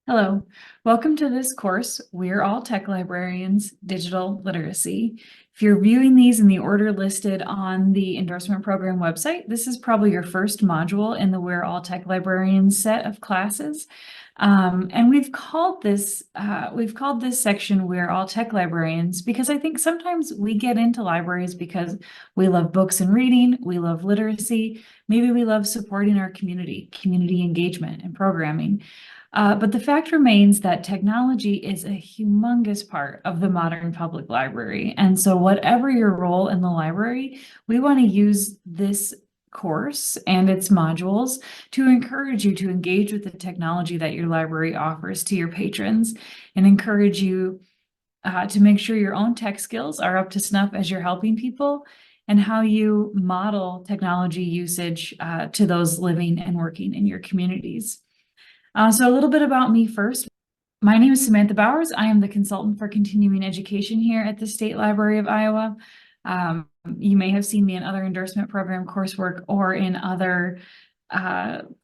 Hello, welcome to this course, We're All Tech Librarians, Digital Literacy. If you're viewing these in the order listed on the endorsement program website, this is probably your first module in the We're All Tech Librarians set of classes. And we've called this section We're All Tech Librarians because I think sometimes we get into libraries because we love books and reading, we love literacy, maybe we love supporting our community engagement and programming. But the fact remains that technology is a humongous part of the modern public library. And so whatever your role in the library, we want to use this course and its modules to encourage you to engage with the technology that your library offers to your patrons and encourage you to make sure your own tech skills are up to snuff as you're helping people and how you model technology usage to those living and working in your communities. So a little bit about me first. My name is Samantha Bowers. I am the consultant for continuing education here at the State Library of Iowa. You may have seen me in other endorsement program coursework or in other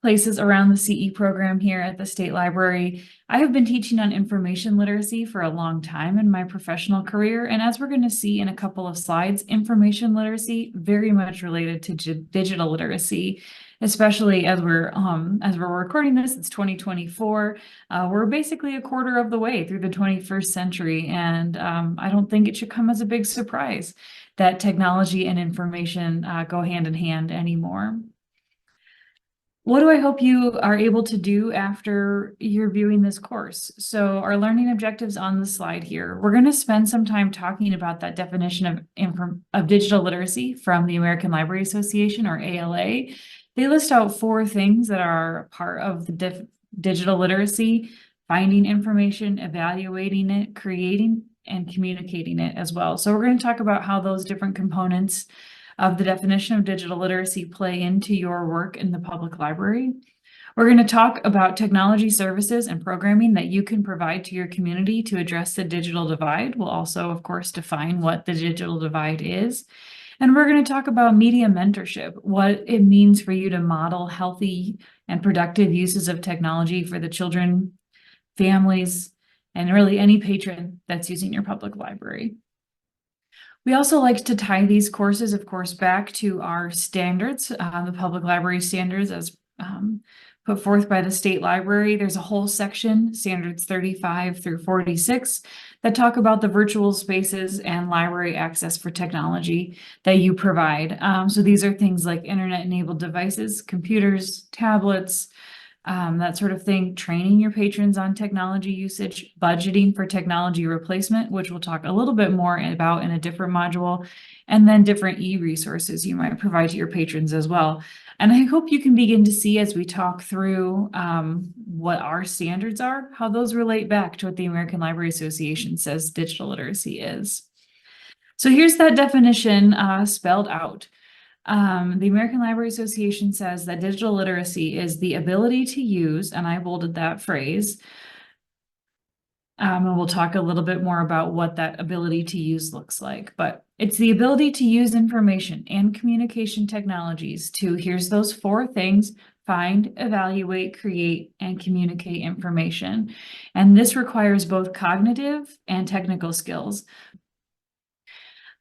places around the CE program here at the State Library. I have been teaching on information literacy for a long time in my professional career, and as we're going to see in a couple of slides, information literacy very much related to digital literacy, especially as we're recording this. It's 2024. We're basically a quarter of the way through the 21st century, and I don't think it should come as a big surprise that technology and information go hand in hand anymore. What do I hope you are able to do after you're viewing this course? So our learning objectives on the slide here, we're going to spend some time talking about that definition of digital literacy from the American Library Association, or ALA. They list out 4 things that are part of the digital literacy: finding information, evaluating it, creating, and communicating it as well. So we're going to talk about how those different components of the definition of digital literacy play into your work in the public library. We're going to talk about technology services and programming that you can provide to your community to address the digital divide. We'll also, of course, define what the digital divide is. And we're going to talk about media mentorship, what it means for you to model healthy and productive uses of technology for the children, families, and really any patron that's using your public library. We also like to tie these courses, of course, back to our standards, the public library standards as put forth by the State Library. There's a whole section, standards 35 through 46, that talk about the virtual spaces and library access for technology that you provide. So these are things like internet-enabled devices, computers, tablets, that sort of thing, training your patrons on technology usage, budgeting for technology replacement, which we'll talk a little bit more about in a different module, and then different e-resources you might provide to your patrons as well. And I hope you can begin to see as we talk through what our standards are, how those relate back to what the American Library Association says digital literacy is. So here's that definition spelled out. The American Library Association says that digital literacy is the ability to use, and I bolded that phrase, and we'll talk a little bit more about what that ability to use looks like, but it's the ability to use information and communication technologies to, here's those 4 things: find, evaluate, create, and communicate information. And this requires both cognitive and technical skills.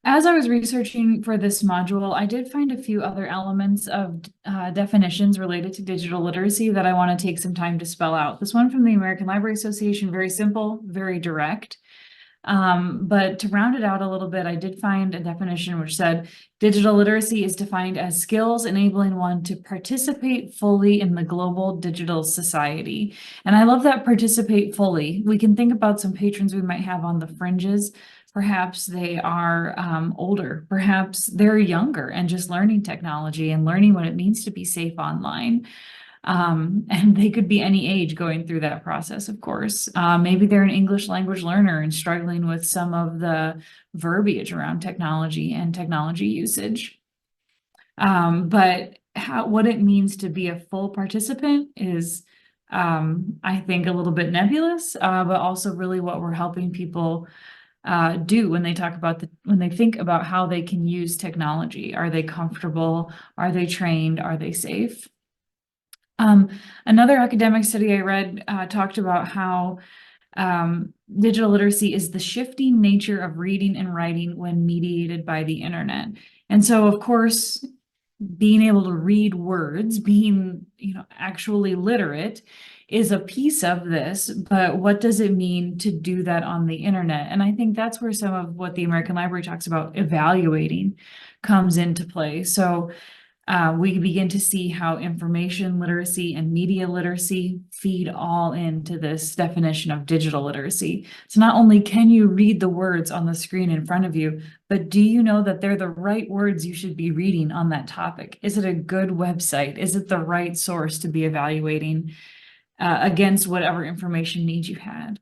As I was researching for this module, I did find a few other elements of definitions related to digital literacy that I want to take some time to spell out. This one from the American Library Association, very simple, very direct. But to round it out a little bit, I did find a definition which said digital literacy is defined as skills enabling one to participate fully in the global digital society. And I love that, participate fully. We can think about some patrons we might have on the fringes. Perhaps they are older, perhaps they're younger and just learning technology and learning what it means to be safe online. And they could be any age going through that process, of course. Maybe they're an English language learner and struggling with some of the verbiage around technology and technology usage. But what it means to be a full participant is, I think, a little bit nebulous, but also really what we're helping people do when they talk about when they think about how they can use technology. Are they comfortable? Are they trained? Are they safe? Another academic study I read talked about how digital literacy is the shifting nature of reading and writing when mediated by the internet. And so, of course, being able to read words, being, actually literate is a piece of this, but what does it mean to do that on the internet? And I think that's where some of what the American Library talks about evaluating comes into play. So we begin to see how information literacy and media literacy feed all into this definition of digital literacy. So not only can you read the words on the screen in front of you, but do you know that they're the right words you should be reading on that topic? Is it a good website? Is it the right source to be evaluating against whatever information needs you had?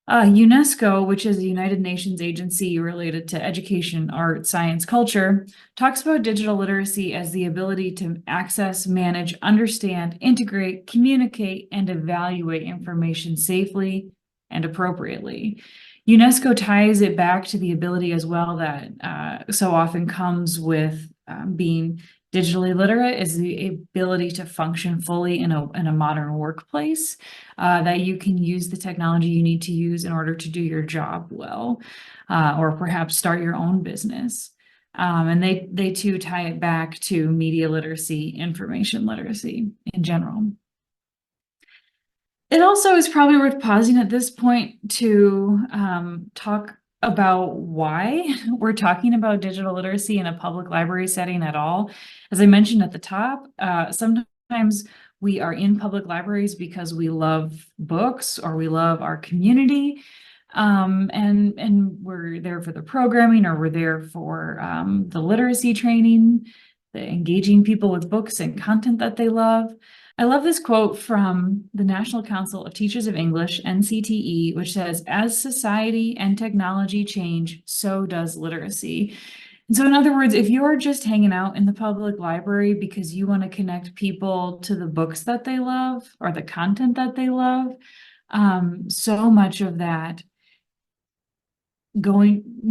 UNESCO, which is a United Nations agency related to education, art, science, culture, talks about digital literacy as the ability to access, manage, understand, integrate, communicate, and evaluate information safely and appropriately. UNESCO ties it back to the ability as well that so often comes with being digitally literate is the ability to function fully in a modern workplace, that you can use the technology you need to use in order to do your job well, or perhaps start your own business. And they too tie it back to media literacy, information literacy in general. It also is probably worth pausing at this point to talk about why we're talking about digital literacy in a public library setting at all. As I mentioned at the top, sometimes we are in public libraries because we love books or we love our community, and we're there for the programming, or we're there for the literacy training, the engaging people with books and content that they love. I love this quote from the National Council of Teachers of English, NCTE, which says, "As society and technology change, so does literacy." And so in other words, if you're just hanging out in the public library because you want to connect people to the books that they love or the content that they love, so much of that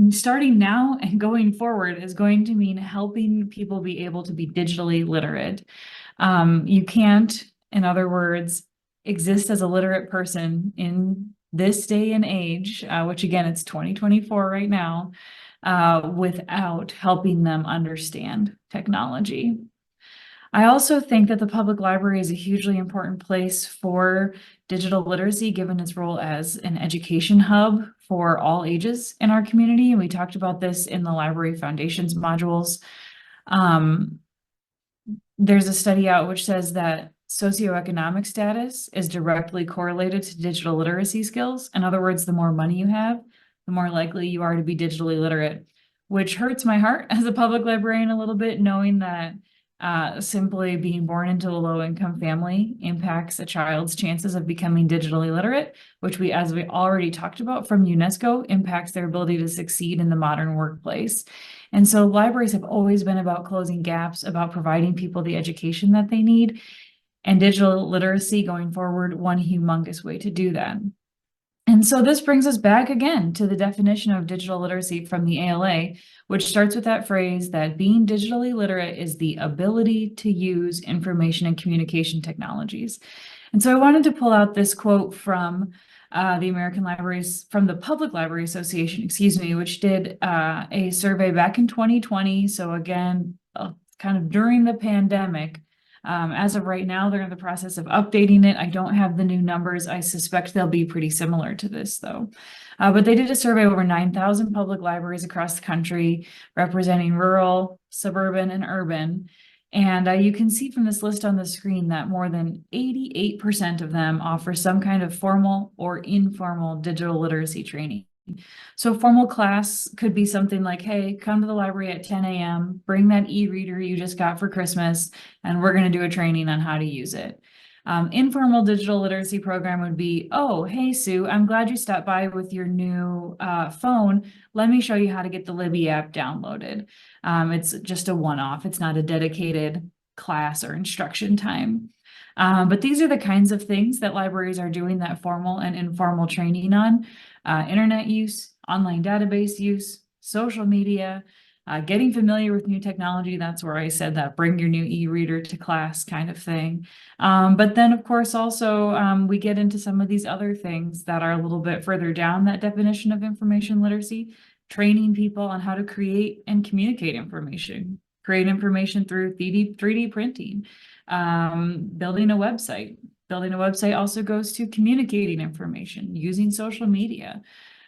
starting now and going forward is going to mean helping people be able to be digitally literate. You can't, in other words, exist as a literate person in this day and age, which again, it's 2024 right now, without helping them understand technology. I also think that the public library is a hugely important place for digital literacy, given its role as an education hub for all ages in our community. And we talked about this in the Library Foundations modules. There's a study out which says that socioeconomic status is directly correlated to digital literacy skills. In other words, the more money you have, the more likely you are to be digitally literate, which hurts my heart as a public librarian a little bit, knowing that simply being born into a low-income family impacts a child's chances of becoming digitally literate, which as we already talked about from UNESCO, impacts their ability to succeed in the modern workplace. And so libraries have always been about closing gaps, about providing people the education that they need, and digital literacy going forward, one humongous way to do that. And so this brings us back again to the definition of digital literacy from the ALA, which starts with that phrase that being digitally literate is the ability to use information and communication technologies. And so I wanted to pull out this quote from the American Libraries, from the Public Library Association, which did a survey back in 2020. So again, kind of during the pandemic. As of right now, they're in the process of updating it. I don't have the new numbers. I suspect they'll be pretty similar to this, though. But they did a survey of over 9,000 public libraries across the country, representing rural, suburban, and urban. And you can see from this list on the screen that more than 88% of them offer some kind of formal or informal digital literacy training. So formal class could be something like, hey, come to the library at 10 a.m., bring that e-reader you just got for Christmas, and we're going to do a training on how to use it. Informal digital literacy program would be, oh, hey, Sue, I'm glad you stopped by with your new phone. Let me show you how to get the Libby app downloaded. It's just a one-off. It's not a dedicated class or instruction time. But these are the kinds of things that libraries are doing that formal and informal training on. Internet use, online database use, social media, getting familiar with new technology. That's where I said that bring your new e-reader to class kind of thing. But then, of course, also we get into some of these other things that are a little bit further down that definition of information literacy, training people on how to create and communicate information, create information through 3D printing, building a website. Building a website also goes to communicating information, using social media.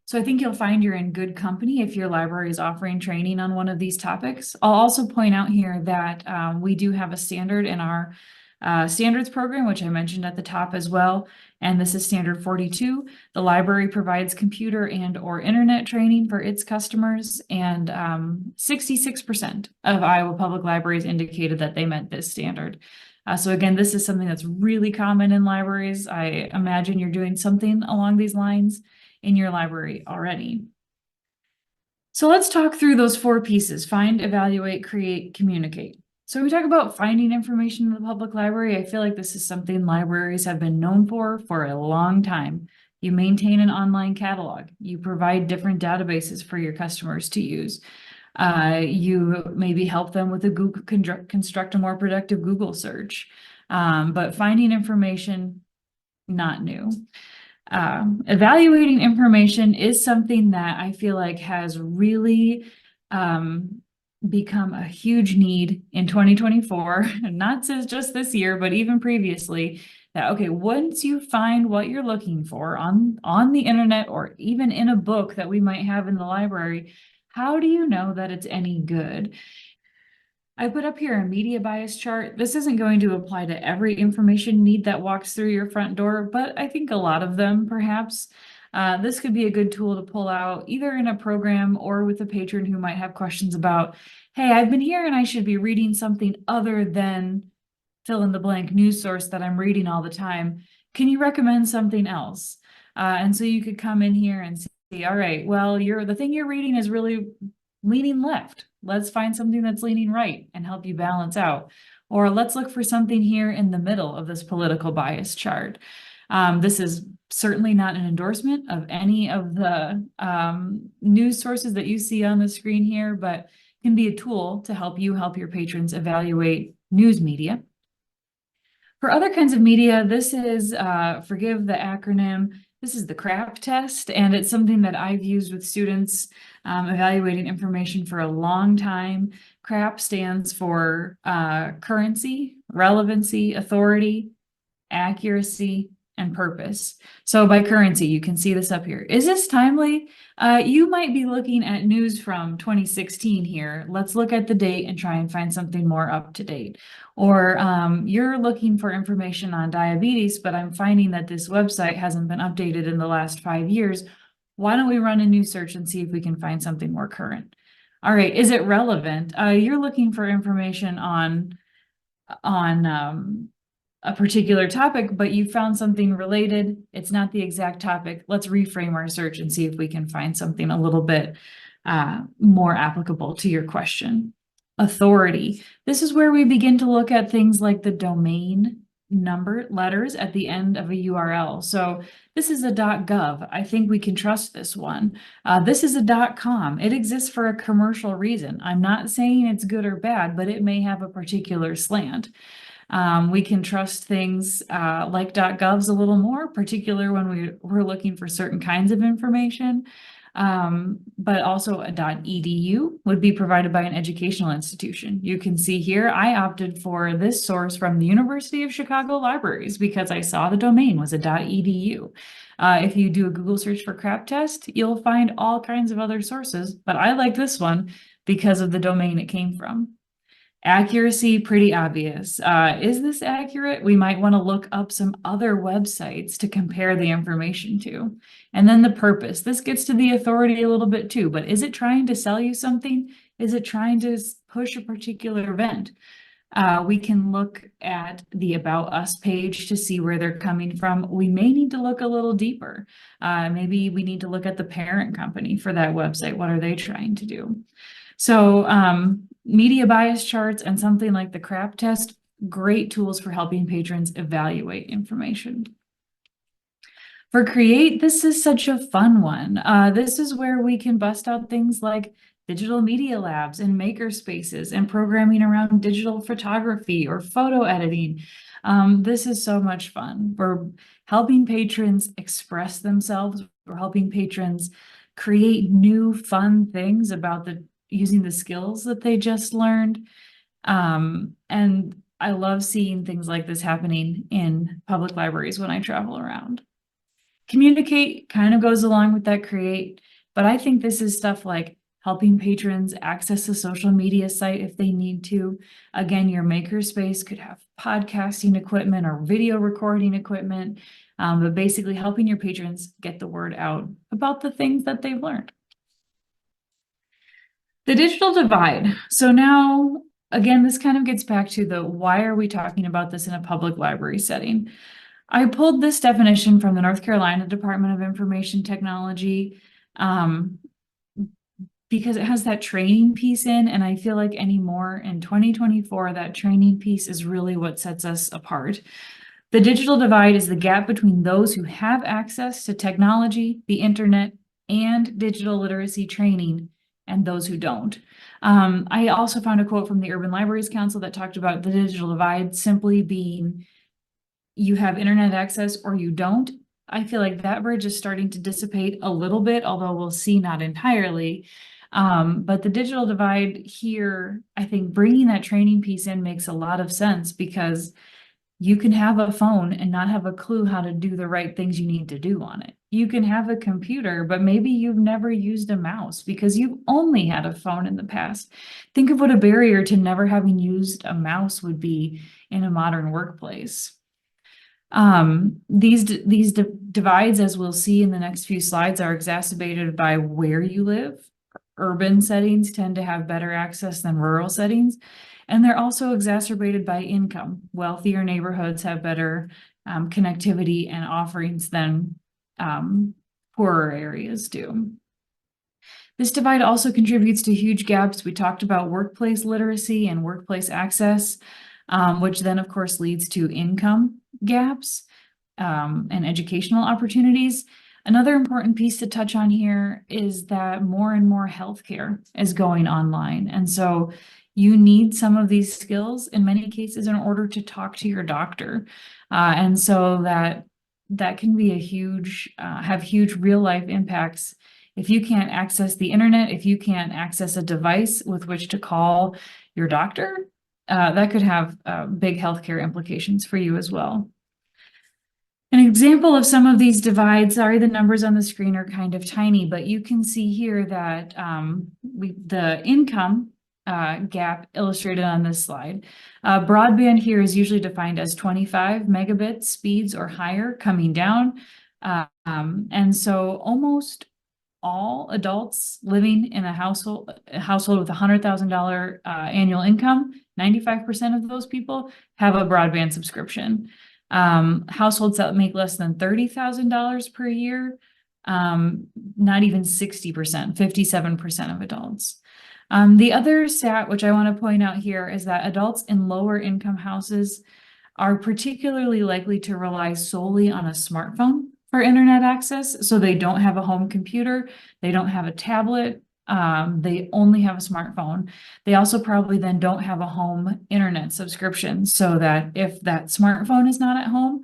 So I think you'll find you're in good company if your library is offering training on one of these topics. I'll also point out here that we do have a standard in our standards program, which I mentioned at the top as well. And this is standard 42. The library provides computer and or internet training for its customers, and 66% of Iowa public libraries indicated that they met this standard. So again, this is something that's really common in libraries. I imagine you're doing something along these lines in your library already. So let's talk through those 4 pieces: find, evaluate, create, communicate. So when we talk about finding information in the public library, I feel like this is something libraries have been known for a long time. You maintain an online catalog. You provide different databases for your customers to use. You maybe help them with a Google, construct a more productive Google search. But finding information, not new. Evaluating information is something that I feel like has really become a huge need in 2024, not just this year, but even previously. That, okay, once you find what you're looking for on the internet or even in a book that we might have in the library, how do you know that it's any good? I put up here a media bias chart. This isn't going to apply to every information need that walks through your front door, but I think a lot of them perhaps. This could be a good tool to pull out either in a program or with a patron who might have questions about, hey, I've been here and I should be reading something other than fill in the blank news source that I'm reading all the time. Can you recommend something else? And so you could come in here and see, all right, well, the thing you're reading is really leaning left. Let's find something that's leaning right and help you balance out. Or let's look for something here in the middle of this political bias chart. This is certainly not an endorsement of any of the news sources that you see on the screen here, but can be a tool to help you help your patrons evaluate news media. For other kinds of media, this is, forgive the acronym, this is the CRAP test, and it's something that I've used with students evaluating information for a long time. CRAP stands for currency, relevancy, authority, accuracy, and purpose. So by currency, you can see this up here. Is this timely? You might be looking at news from 2016 here. Let's look at the date and try and find something more up to date. Or you're looking for information on diabetes, but I'm finding that this website hasn't been updated in the last 5 years. Why don't we run a new search and see if we can find something more current? All right, is it relevant? You're looking for information on a particular topic, but you found something related. It's not the exact topic. Let's reframe our search and see if we can find something a little bit more applicable to your question. Authority. This is where we begin to look at things like the domain number letters at the end of a URL. So this is a .gov. I think we can trust this one. This is a .com. It exists for a commercial reason. I'm not saying it's good or bad, but it may have a particular slant. We can trust things like .govs a little more, particularly when we're looking for certain kinds of information. But also a .edu would be provided by an educational institution. You can see here, I opted for this source from the University of Chicago Libraries because I saw the domain was a .edu. If you do a Google search for CRAP test, you'll find all kinds of other sources, but I like this one because of the domain it came from. Accuracy, pretty obvious. Is this accurate? We might want to look up some other websites to compare the information to. And then the purpose. This gets to the authority a little bit too, but is it trying to sell you something? Is it trying to push a particular event? We can look at the About Us page to see where they're coming from. We may need to look a little deeper. Maybe we need to look at the parent company for that website. What are they trying to do? So media bias charts and something like the CRAP test, great tools for helping patrons evaluate information. For Create, this is such a fun one. This is where we can bust out things like digital media labs and maker spaces and programming around digital photography or photo editing. This is so much fun. We're helping patrons express themselves. We're helping patrons create new fun things about using the skills that they just learned. And I love seeing things like this happening in public libraries when I travel around. Communicate kind of goes along with that create, but I think this is stuff like helping patrons access a social media site if they need to. Again, your makerspace could have podcasting equipment or video recording equipment, but basically helping your patrons get the word out about the things that they've learned. The digital divide. So now, again, this kind of gets back to the why are we talking about this in a public library setting? I pulled this definition from the North Carolina Department of Information Technology because it has that training piece in, and I feel like anymore in 2024, that training piece is really what sets us apart. The digital divide is the gap between those who have access to technology, the internet, and digital literacy training, and those who don't. I also found a quote from the Urban Libraries Council that talked about the digital divide simply being you have internet access or you don't. I feel like that bridge is starting to dissipate a little bit, although we'll see not entirely. But the digital divide here, I think bringing that training piece in makes a lot of sense because you can have a phone and not have a clue how to do the right things you need to do on it. You can have a computer, but maybe you've never used a mouse because you've only had a phone in the past. Think of what a barrier to never having used a mouse would be in a modern workplace. These divides, as we'll see in the next few slides, are exacerbated by where you live. Urban settings tend to have better access than rural settings, and they're also exacerbated by income. Wealthier neighborhoods have better connectivity and offerings than poorer areas do. This divide also contributes to huge gaps. We talked about workplace literacy and workplace access, which then of course leads to income gaps and educational opportunities. Another important piece to touch on here is that more and more healthcare is going online. And so you need some of these skills in many cases in order to talk to your doctor. And so that can be a huge, have huge real life impacts. If you can't access the internet, if you can't access a device with which to call your doctor, that could have big healthcare implications for you as well. An example of some of these divides, sorry, the numbers on the screen are kind of tiny, but you can see here that the income gap illustrated on this slide. Broadband here is usually defined as 25 megabit speeds or higher coming down. And so almost all adults living in a household with $100,000 annual income, 95% of those people have a broadband subscription. Households that make less than $30,000 per year, not even 60%, 57% of adults. The other stat, which I want to point out here, is that adults in lower income houses are particularly likely to rely solely on a smartphone for internet access. So they don't have a home computer, they don't have a tablet, they only have a smartphone. They also probably then don't have a home internet subscription, so that if that smartphone is not at home,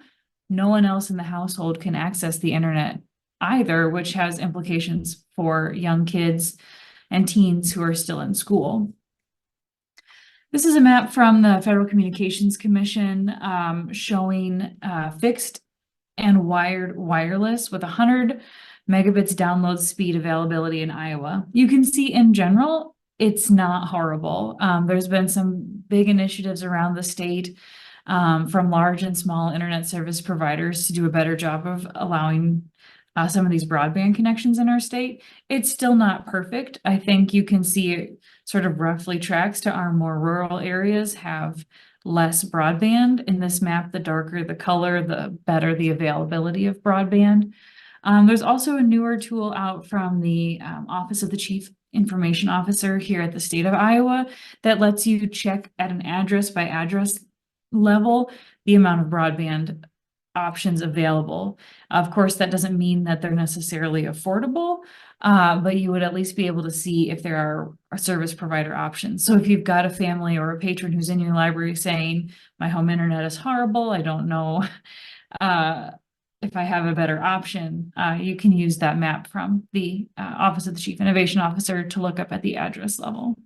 no one else in the household can access the internet either, which has implications for young kids and teens who are still in school. This is a map from the Federal Communications Commission showing fixed and wired wireless with 100 megabits download speed availability in Iowa. You can see in general, it's not horrible. There's been some big initiatives around the state from large and small internet service providers to do a better job of allowing some of these broadband connections in our state. It's still not perfect. I think you can see it sort of roughly tracks to our more rural areas have less broadband. In this map, the darker the color, the better the availability of broadband. There's also a newer tool out from the Office of the Chief Information Officer here at the state of Iowa that lets you check at an address by address level the amount of broadband options available. Of course, that doesn't mean that they're necessarily affordable, but you would at least be able to see if there are service provider options. So if you've got a family or a patron who's in your library saying, my home internet is horrible, I don't know if I have a better option, you can use that map from the Office of the Chief Innovation Officer to look up at the address level.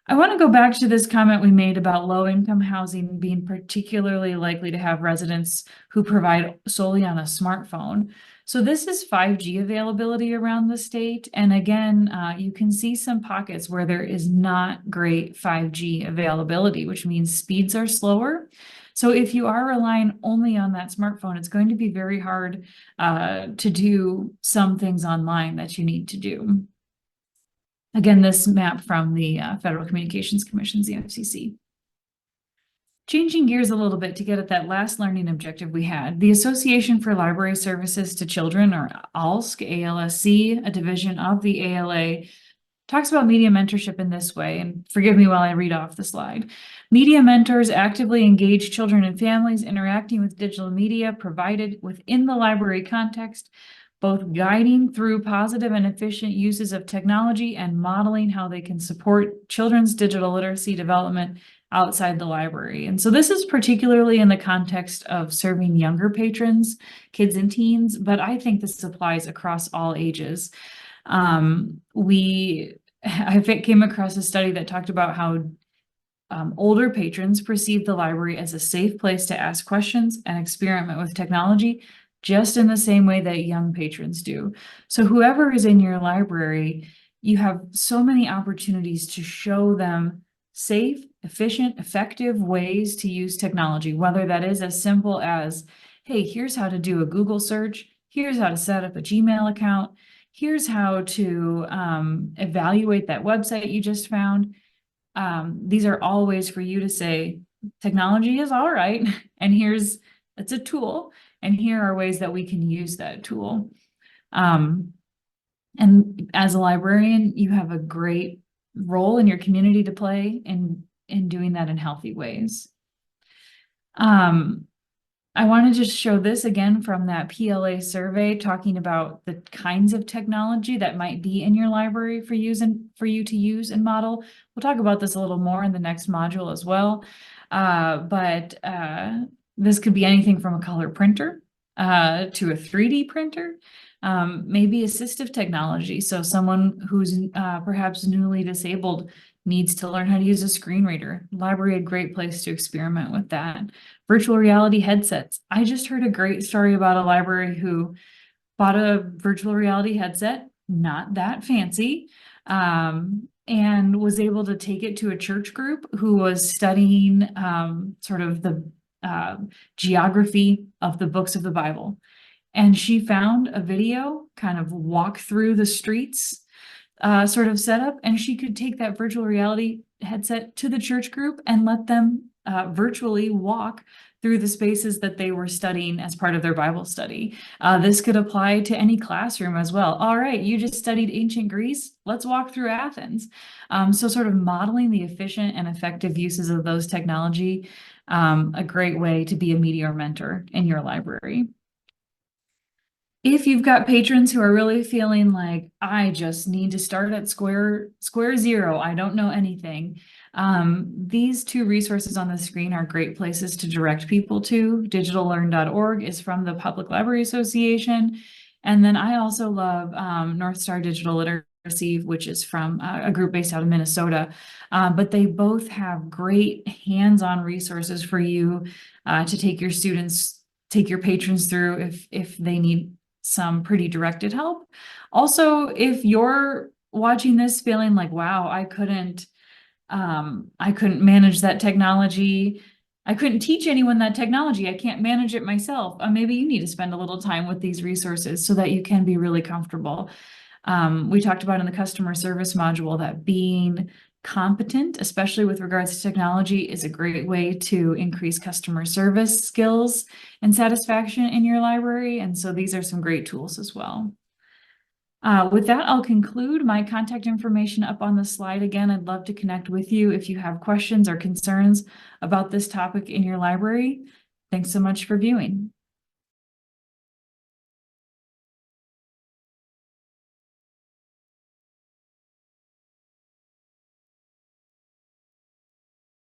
I want to go back to this comment we made about low-income housing being particularly likely to have residents who provide solely on a smartphone. So this is 5G availability around the state. And again, you can see some pockets where there is not great 5G availability, which means speeds are slower. So if you are relying only on that smartphone, it's going to be very hard to do some things online that you need to do. Again, this map from the Federal Communications Commission, the FCC. Changing gears a little bit to get at that last learning objective we had, the Association for Library Services to Children, or ALSC, ALSC, a division of the ALA, talks about media mentorship in this way, and forgive me while I read off the slide. Media mentors actively engage children and families interacting with digital media provided within the library context, both guiding through positive and efficient uses of technology and modeling how they can support children's digital literacy development outside the library. And so this is particularly in the context of serving younger patrons, kids and teens, but I think this applies across all ages. I came across a study that talked about how older patrons perceive the library as a safe place to ask questions and experiment with technology, just in the same way that young patrons do. So whoever is in your library, you have so many opportunities to show them safe, efficient, effective ways to use technology, whether that is as simple as, hey, here's how to do a Google search, here's how to set up a Gmail account, here's how to evaluate that website you just found. These are all ways for you to say, technology is all right, and it's a tool, and here are ways that we can use that tool. And as a librarian, you have a great role in your community to play in doing that in healthy ways. I want to just show this again from that PLA survey, talking about the kinds of technology that might be in your library for you to use and model. We'll talk about this a little more in the next module as well. This could be anything from a color printer to a 3D printer, maybe assistive technology. So someone who's perhaps newly disabled needs to learn how to use a screen reader. Library, a great place to experiment with that. Virtual reality headsets. I just heard a great story about a library who bought a virtual reality headset, not that fancy, and was able to take it to a church group who was studying sort of the geography of the books of the Bible. And she found a video kind of walk through the streets sort of setup, and she could take that virtual reality headset to the church group and let them virtually walk through the spaces that they were studying as part of their Bible study. This could apply to any classroom as well. All right, you just studied ancient Greece, let's walk through Athens. So sort of modeling the efficient and effective uses of those technology, a great way to be a media mentor in your library. If you've got patrons who are really feeling like, I just need to start at square zero, I don't know anything, these two resources on the screen are great places to direct people to. digitallearn.org is from the Public Library Association. And then I also love North Star Digital Literacy, which is from a group based out of Minnesota. But they both have great hands-on resources for you to take your patrons through if they need some pretty directed help. Also, if you're watching this feeling like, wow, I couldn't manage that technology, I couldn't teach anyone that technology, I can't manage it myself, maybe you need to spend a little time with these resources so that you can be really comfortable. We talked about in the customer service module that being competent, especially with regards to technology, is a great way to increase customer service skills and satisfaction in your library. And so these are some great tools as well. With that, I'll conclude. My contact information up on the slide. Again, I'd love to connect with you if you have questions or concerns about this topic in your library. Thanks so much for viewing.